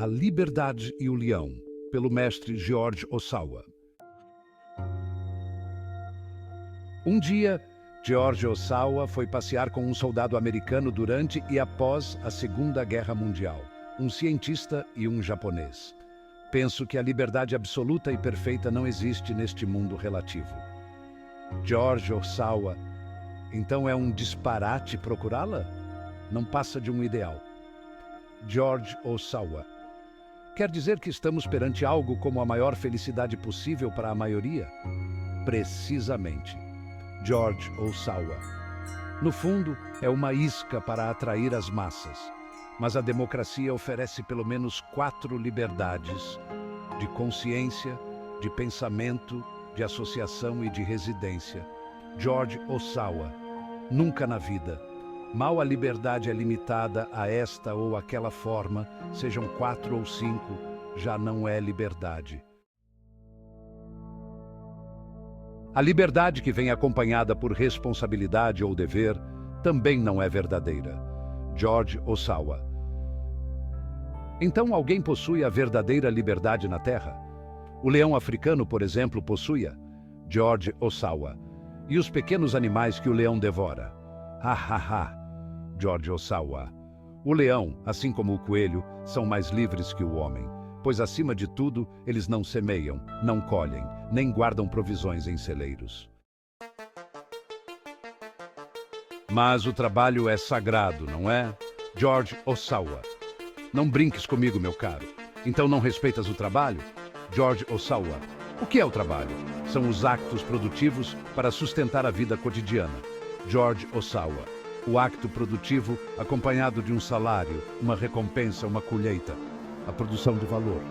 A Liberdade e o Leão, pelo mestre George Ohsawa. Um dia, George Ohsawa foi passear com um soldado americano durante e após a Segunda Guerra Mundial, um cientista e um japonês. Penso que a liberdade absoluta e perfeita não existe neste mundo relativo. George Ohsawa, então é um disparate procurá-la? Não passa de um ideal. George Ohsawa. Quer dizer que estamos perante algo como a maior felicidade possível para a maioria? Precisamente. George Ohsawa. No fundo, é uma isca para atrair as massas. Mas a democracia oferece pelo menos 4 liberdades: de consciência, de pensamento, de associação e de residência. George Ohsawa. Nunca na vida. Mal a liberdade é limitada a esta ou aquela forma, sejam 4 ou 5, já não é liberdade. A liberdade que vem acompanhada por responsabilidade ou dever também não é verdadeira. George Ohsawa. Então alguém possui a verdadeira liberdade na Terra? O leão africano, por exemplo, possui-a? George Ohsawa. E os pequenos animais que o leão devora? Ha ha ha. George Ohsawa. O leão, assim como o coelho, são mais livres que o homem, pois acima de tudo, eles não semeiam, não colhem, nem guardam provisões em celeiros. Mas o trabalho é sagrado, não é? George Ohsawa. Não brinques comigo, meu caro. Então não respeitas o trabalho? George Ohsawa. O que é o trabalho? São os actos produtivos para sustentar a vida cotidiana. George Ohsawa. O acto produtivo acompanhado de um salário, uma recompensa, uma colheita. A produção de valor.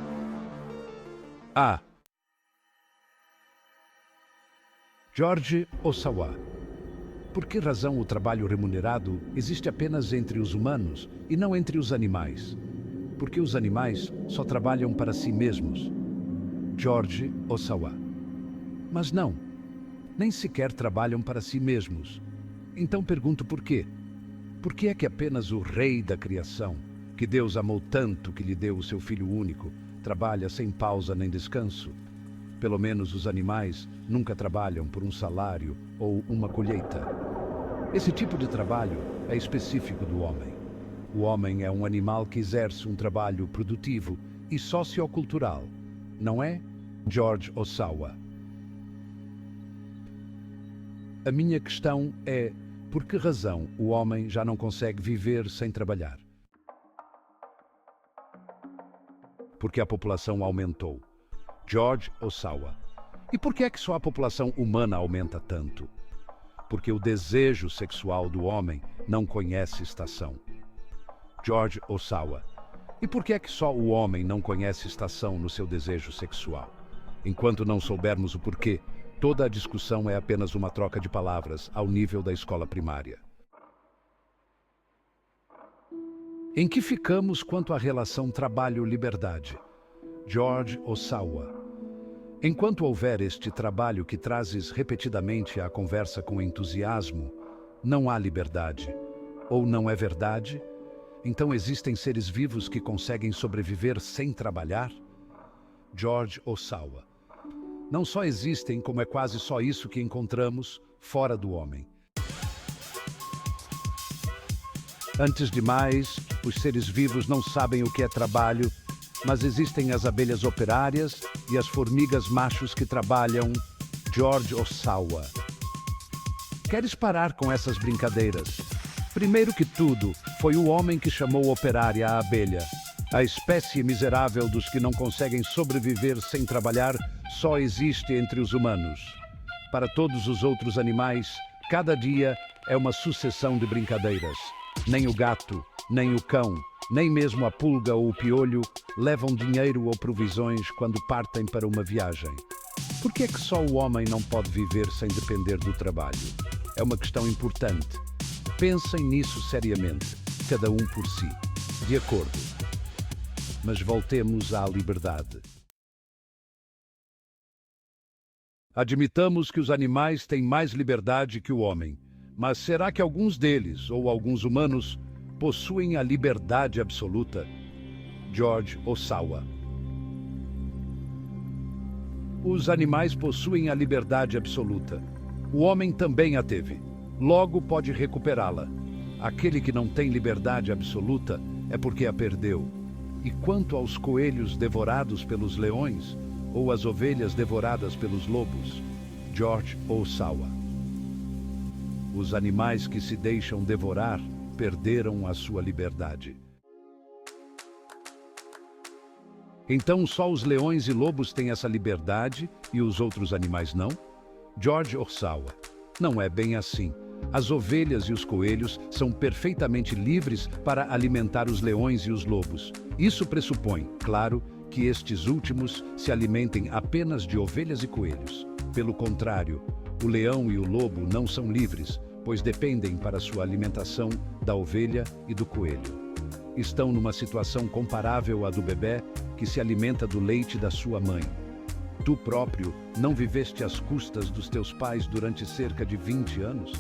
George Ohsawa. Por que razão o trabalho remunerado existe apenas entre os humanos e não entre os animais? Porque os animais só trabalham para si mesmos. George Ohsawa. Mas não, nem sequer trabalham para si mesmos. Então pergunto por quê? Por que é que apenas o rei da criação, que Deus amou tanto que lhe deu o seu filho único, trabalha sem pausa nem descanso? Pelo menos os animais nunca trabalham por um salário ou uma colheita. Esse tipo de trabalho é específico do homem. O homem é um animal que exerce um trabalho produtivo e sociocultural, não é? George Ohsawa. A minha questão é, por que razão o homem já não consegue viver sem trabalhar? Porque a população aumentou. George Ohsawa. E por que é que só a população humana aumenta tanto? Porque o desejo sexual do homem não conhece estação. George Ohsawa. E por que é que só o homem não conhece estação no seu desejo sexual? Enquanto não soubermos o porquê, toda a discussão é apenas uma troca de palavras ao nível da escola primária. Em que ficamos quanto à relação trabalho-liberdade? George Ohsawa. Enquanto houver este trabalho que trazes repetidamente à conversa com entusiasmo, não há liberdade. Ou não é verdade? Então existem seres vivos que conseguem sobreviver sem trabalhar? George Ohsawa. Não só existem, como é quase só isso que encontramos fora do homem. Antes de mais, os seres vivos não sabem o que é trabalho, mas existem as abelhas operárias e as formigas machos que trabalham. George Ohsawa. Queres parar com essas brincadeiras? Primeiro que tudo, foi o homem que chamou operária a abelha. A espécie miserável dos que não conseguem sobreviver sem trabalhar só existe entre os humanos. Para todos os outros animais, cada dia é uma sucessão de brincadeiras. Nem o gato, nem o cão, nem mesmo a pulga ou o piolho levam dinheiro ou provisões quando partem para uma viagem. Por que é que só o homem não pode viver sem depender do trabalho? É uma questão importante. Pensem nisso seriamente, cada um por si. De acordo. Mas voltemos à liberdade. Admitamos que os animais têm mais liberdade que o homem, mas será que alguns deles, ou alguns humanos, possuem a liberdade absoluta? George Osawa. Os animais possuem a liberdade absoluta. O homem também a teve. Logo pode recuperá-la. Aquele que não tem liberdade absoluta é porque a perdeu. E quanto aos coelhos devorados pelos leões, ou as ovelhas devoradas pelos lobos? George Osawa. Os animais que se deixam devorar perderam a sua liberdade. Então só os leões e lobos têm essa liberdade e os outros animais não? George Osawa. Não é bem assim. As ovelhas e os coelhos são perfeitamente livres para alimentar os leões e os lobos. Isso pressupõe, claro, que estes últimos se alimentem apenas de ovelhas e coelhos. Pelo contrário, o leão e o lobo não são livres, pois dependem para sua alimentação da ovelha e do coelho. Estão numa situação comparável à do bebê que se alimenta do leite da sua mãe. Tu próprio não viveste às custas dos teus pais durante cerca de 20 anos?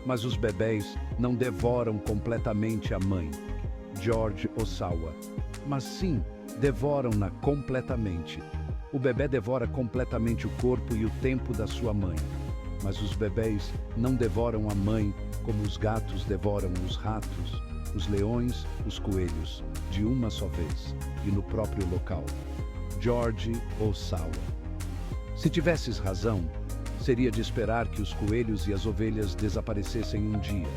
Mas os bebés não devoram completamente a mãe. George Osawa. Mas sim, devoram-na completamente. O bebê devora completamente o corpo e o tempo da sua mãe. Mas os bebés não devoram a mãe como os gatos devoram os ratos, os leões, os coelhos, de uma só vez e no próprio local. George Osawa. Se tivesses razão, seria de esperar que os coelhos e as ovelhas desaparecessem um dia.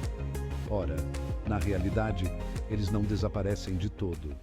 Ora, na realidade, eles não desaparecem de todo.